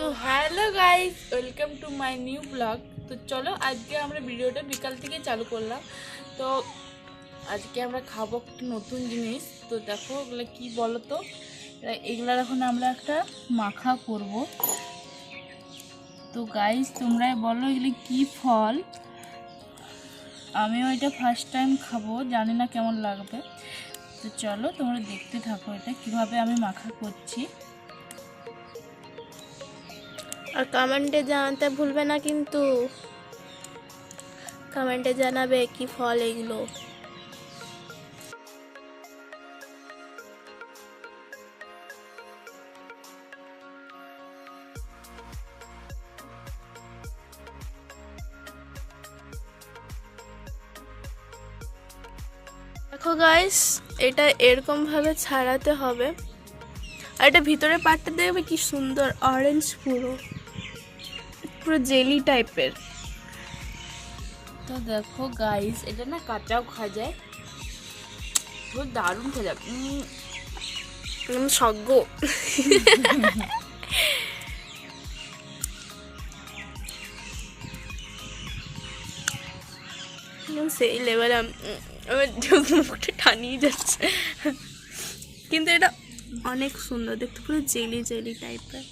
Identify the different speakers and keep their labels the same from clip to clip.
Speaker 1: তো hello guys, welcome to my new blog. তো চলো আজকে আমরা ভিডিওটা বিকাল থেকে চালু করলাম। তো আজকে আমরা খাবো একটা নতুন জিনিস। তো দেখো ওগুলো কি বলো তো, এগুলার এখন আমরা একটা মাখা করব। তো গাইস তোমরাই বলো এগুলি কি ফল। আমিও এটা ফার্স্ট টাইম খাবো, জানি না কেমন লাগবে। তো চলো তোমরা দেখতে থাকো এটা কিভাবে আমি মাখা করছি।
Speaker 2: আর কমেন্টে জানাতে ভুলবে না, কিন্তু কমেন্টে জানাবে কি ফল এগুলো। দেখো গাইস, এটা এরকম ভাবে ছাড়াতে হবে। আর এটা ভিতরে পাটটা দেখবে কি সুন্দর অরেঞ্জ, পুরো পুরো জেলি টাইপের।
Speaker 1: তো দেখো গাইস, এটা না কাঁচাও খাওয়া যায়, খুব দারুণ খেয়ে
Speaker 2: সজ্ঞ সেই লেভেল আমার মুখটা টানিয়ে যাচ্ছে। কিন্তু এটা অনেক সুন্দর দেখতে, পুরো জেলি জেলি টাইপের।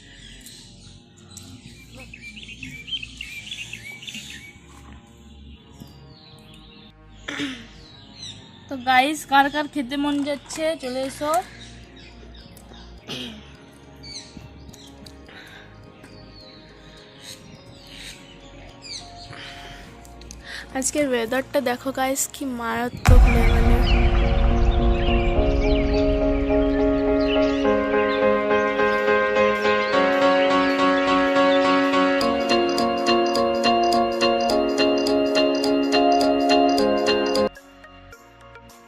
Speaker 1: তো গাইস, কার কার খেতে মন যাচ্ছে চলে এসো।
Speaker 2: আজকের ওয়েদারটা দেখো গাইস, কি মারাত্মক লেভেলের।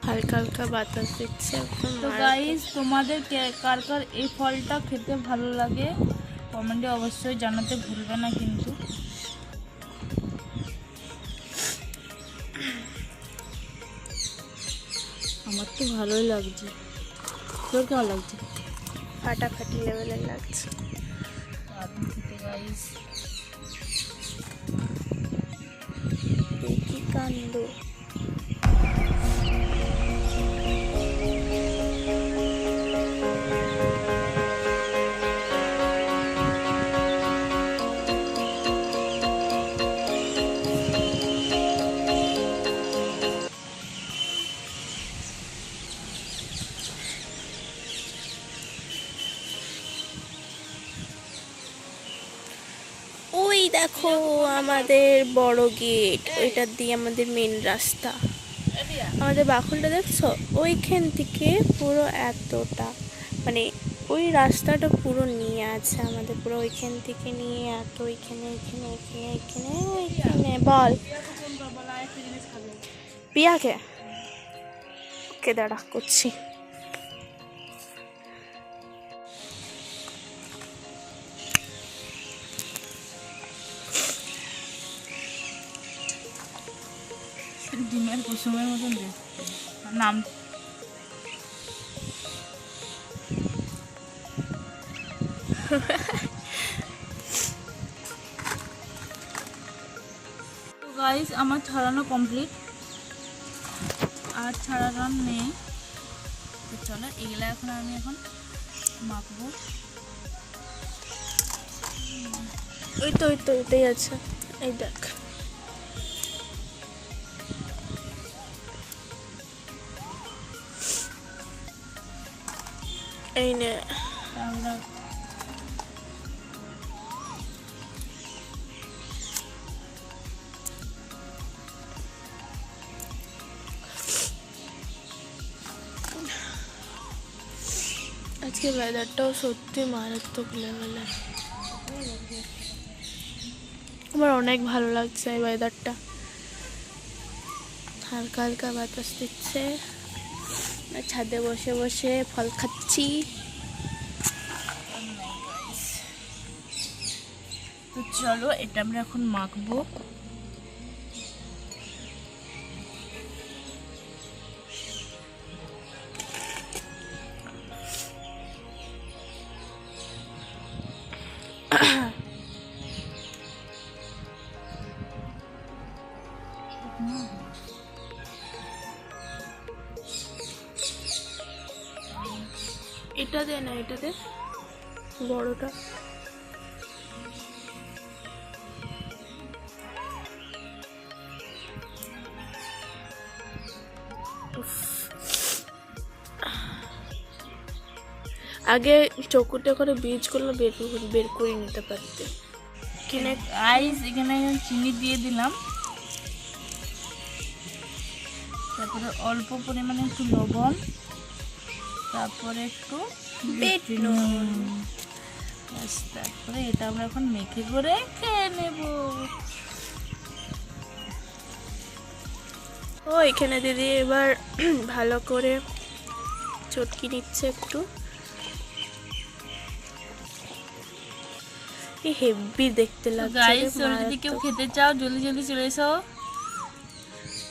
Speaker 2: হালকা হালকা বাতাস দিচ্ছে।
Speaker 1: তো গাইস, তোমাদের কার কার এই ফলটা খেতে ভালো লাগে কমেন্টে অবশ্যই জানাতে ভুলবে না কিন্তু। আমার তো ভালোই লাগছে, তোর কেমন লাগছে?
Speaker 2: ফাটাফাটি লেভেলের লাগছে।
Speaker 1: দারুণ খেতে গাইস।
Speaker 2: কি কাণ্ড! ওই দেখো আমাদের বড় গেট, ওইটার দিয়ে আমাদের মেন রাস্তা। আমাদের বাকুলটা দেখছো, ওইখান থেকে পুরো এতটা, মানে ওই রাস্তাটা পুরো নিয়ে আছে আমাদের, পুরো ওইখান থেকে নিয়ে এত ওইখানে এখানে এখানে এখানে ওইখানে। বল পিয়াকে, ওকে দাঁড়া করছি।
Speaker 1: ডিমের কুসুমের মতন দেখতে নাম। তো গাইস, আমার ছাড়ানো কমপ্লিট, আর ছাড়ানোর নেই। তো চলো এগুলা এখন আমি মাখবো।
Speaker 2: ওই তো ওইটাই আছে, এই দেখ। এই নে।
Speaker 1: আমরা
Speaker 2: আজকে ওয়েদারটাও সত্যি মারাত্মক লেভেলের। আমার অনেক ভালো লাগছে এই ওয়েদারটা। হালকা হালকা বাতাস দিচ্ছে, ছাদে বসে বসে ফল খাচ্ছি।
Speaker 1: তো চলো এটা আমরা এখন মাখবো।
Speaker 2: এটা দে না, এটা দে বড়টা। আগে চকুটা করে বীজগুলো বের করে নিতে পারতে।
Speaker 1: এখানে আইস, এখানে চিনি দিয়ে দিলাম, তারপরে অল্প পরিমাণে একটু লবণ, তারপরে একটু
Speaker 2: বিট নুন।
Speaker 1: ব্যাস, তারপরে এটা আমরা এখন মেখে করে খেয়ে নেব।
Speaker 2: ও এখানে দিদি এবার ভালো করে চটকি নিচ্ছে একটু। এই হেভি দেখতে লাগছে
Speaker 1: গাইস,
Speaker 2: রে,
Speaker 1: যদি কেউ
Speaker 2: মারাত্মক।
Speaker 1: খেতে চাও জলদি জলদি চলে এসো।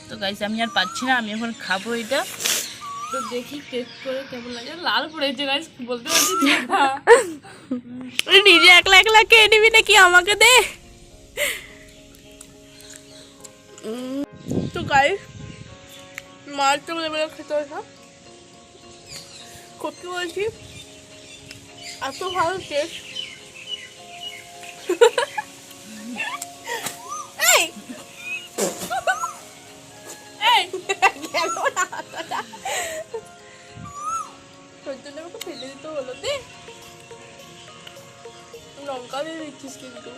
Speaker 1: তো গাইস আমি আর পাচ্ছি না, আমি এখন খাবো এটা। তো দেখি টেস্ট করে কেমন লাগে। লাল পড়েছে গাইস, বলতে পারছি না।
Speaker 2: নিজে একলা একলা খেয়ে নিবি নাকি, আমাকে দে। তো গাইস মাছ তো বলে খেতে হয় না, সত্যি বলছি এত ভালো টেস্ট। এই এই গেল না হাতটা, সত্যি আমাকে ফেলে দিতে হলো। দে লঙ্কা দিয়ে দিচ্ছিস কিন্তু।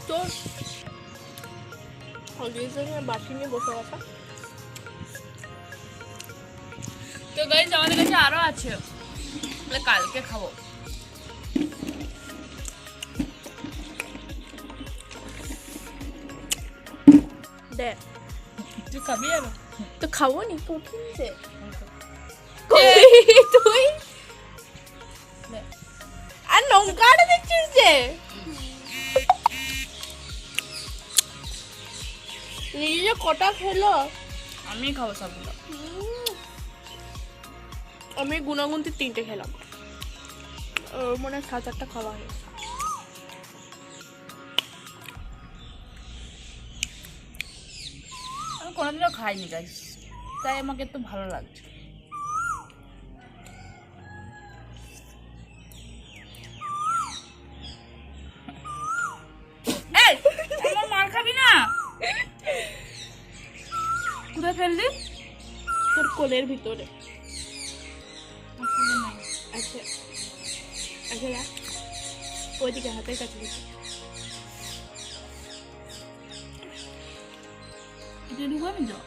Speaker 2: তো বাটি নিয়ে বসে আসা।
Speaker 1: তো গাইস আমাদের কাছে আরো আছে, তাহলে কালকে খাবো।
Speaker 2: দেখ
Speaker 1: তুই খাবি আর
Speaker 2: তো খাবো নি, তো কিনছে
Speaker 1: তুই
Speaker 2: তুই আর লঙ্কাটা দেখছিস যে নিজে কটা খেলো।
Speaker 1: আমি খাবো সবগুলো।
Speaker 2: আমি গুনাগুনতি 3টে খেলাম, ওর মনে হয় 7-8টা খাওয়া হয়েছে।
Speaker 1: আমি কোনোদিনও খাইনি গাইস, তাই আমাকে তো ভালো লাগছে। এই, আমার মার খাবি না? কোথায় ফেললি?
Speaker 2: তোর কোলের ভিতরে।
Speaker 1: আমার কোলে নাই।
Speaker 2: আচ্ছা আচ্ছা রাখ, ওইদিকে হাতের কাছে দিচ্ছি।
Speaker 1: এটা ঢুকাবি তো?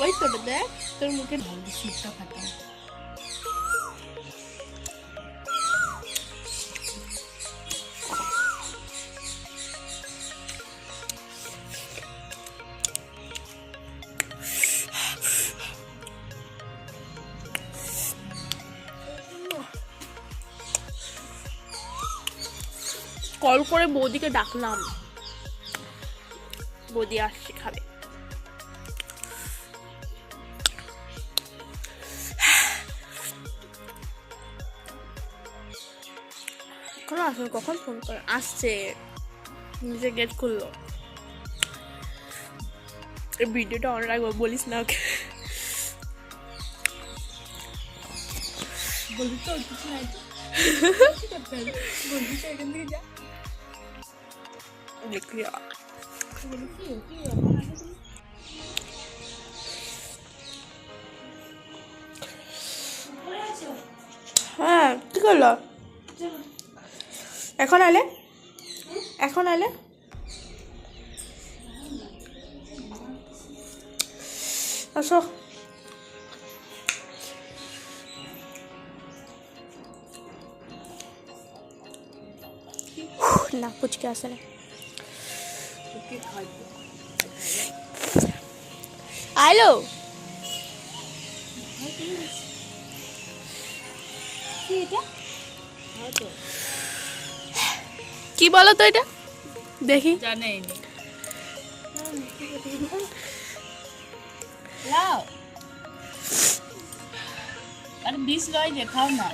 Speaker 2: ওই তোটা দেখ তোর মুখে।
Speaker 1: জলদি সুপটা খাতাম।
Speaker 2: কল করে বৌদিকে ডাকলাম, বৌদি আসছে খাবে। এখন আসলে কখন ফোন করে আসছে, নিজে গেট করলো। এই ভিডিওটা অন রাখবো, বলিস না ওকে।
Speaker 1: বলবি তো কিছু নাই তো? বলবি তো এখান থেকে যা।
Speaker 2: দেখি
Speaker 1: বলবি কি
Speaker 2: হ্যাঁ কি করলো এখন আলে, এখন আলে আসো। না পুচকে আসে না। আইলো কি বলো তো এটা দেখি।
Speaker 1: জানেই নি। লাও, আরে 20 লয় যে, খাও না।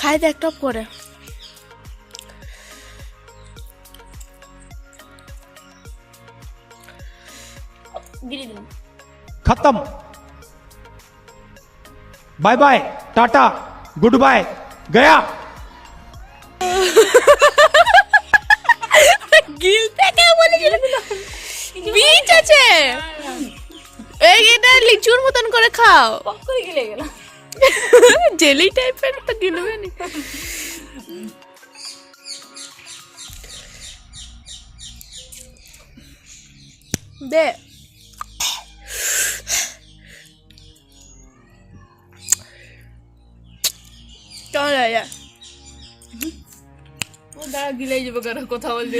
Speaker 2: খাই দে একটা করে। গিরি দিন।
Speaker 3: खत्म। Bye bye, tata, good bye, गया।
Speaker 2: গিলতে কে বলেছিল? বীজ আছে, এই এটা লিচুর মতন করে খাও।
Speaker 1: পক করে গিলে গেল।
Speaker 2: জেলি টাইপের তো গিলবে না। দে কেমন লাগে?
Speaker 1: ও দাঁড়া গিলেই যাবো কেন কথা বলতে।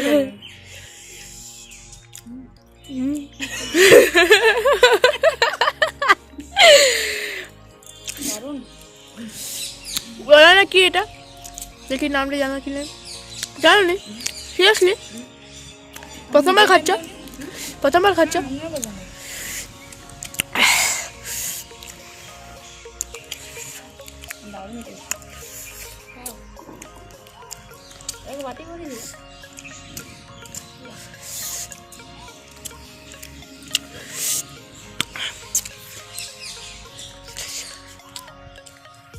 Speaker 1: দারুণ।
Speaker 2: বলো না কি এটা, দেখি নামটা জানো কি না? জানো নি? সিরিয়াসলি প্রথমবার খাচ্ছ? প্রথমবার খাচ্ছ?
Speaker 1: দারুণ টেস্ট। এক বাটি করে দিও।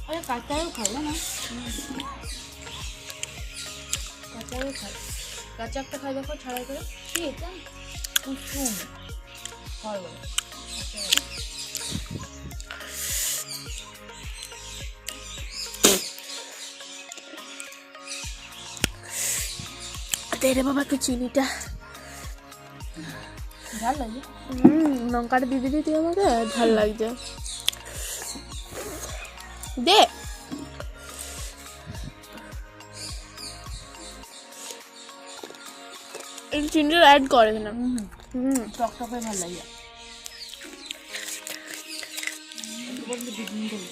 Speaker 1: আরে কাঁচাও খাবো না, কাঁচাও খাই। কাঁচা একটা খাই দেখো ছাড়াই করে। কি এটা? কুসুম ফল বলে।
Speaker 2: দে রে বাবা একটু চিনিটা।
Speaker 1: ঝাল লাগে।
Speaker 2: লঙ্কাটা দিয়ে দিবি তুই আমাকে, ঝাল লাগছে। দে একটু চিনিটা অ্যাড করে না।
Speaker 1: টক টকে ভালো লাগে। বলতে দিদিন বলি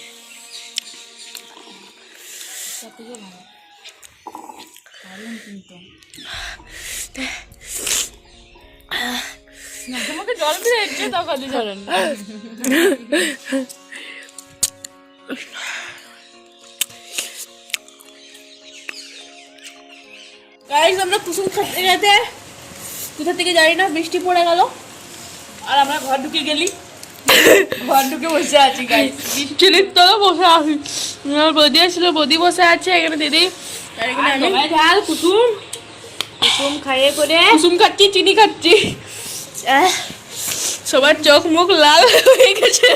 Speaker 1: সব থেকে ভালো। দারুণ কিন্তু। না তোমাকে জল দিয়ে একটু তাও খাতে চলেন।
Speaker 2: গাইস আমরা কুসুম খেতে যেতে কোথা থেকে জানি না, বৃষ্টি পড়ে গেল
Speaker 1: আর আমরা ঘর ঢুকে গেলি, ঘর ঢুকে বসে আছি গাইস।
Speaker 2: চিলির তলা বসে আছি। আমার বৌদি আসছিল, বৌদি বসে আছে এখানে, দিদি আর এখানে আমি
Speaker 1: ঝাল কুসুম কুসুম খাইয়ে করে
Speaker 2: কুসুম খাচ্ছি, চিনি খাচ্ছি। সবার চোখ মুখ লাল হয়ে গেছে।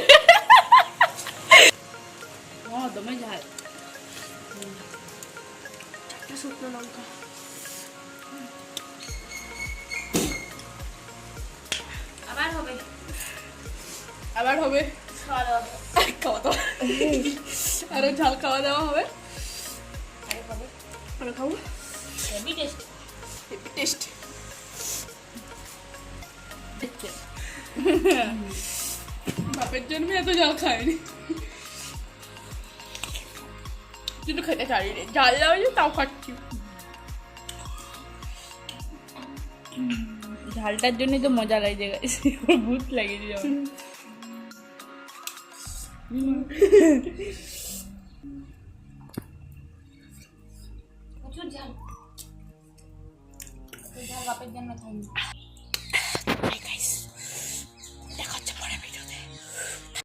Speaker 1: দমে ঝাল।
Speaker 2: শুকনো লঙ্কা
Speaker 1: আবার হবে,
Speaker 2: আবার হবে,
Speaker 1: খাওয়া দাওয়া হবে।
Speaker 2: খাওয়া দাওয়া আরো ঝাল খাওয়া দাওয়া হবে।
Speaker 1: আরে খাবে
Speaker 2: আরো খাবো,
Speaker 1: হেভি টেস্ট।
Speaker 2: টেস্ট। বাপের জন্মে এত ঝাল খায়নি, কিন্তু খেতে চাই রে, ঝাল দেওয়া হয়েছে তাও খাচ্ছি।
Speaker 1: ঝালটার জন্যই তো মজা লাগছে গাইস, ভূত লাগিয়েছে যেমন। প্রচুর ঝাল, ঝাল বাপের জন্য খাইনি।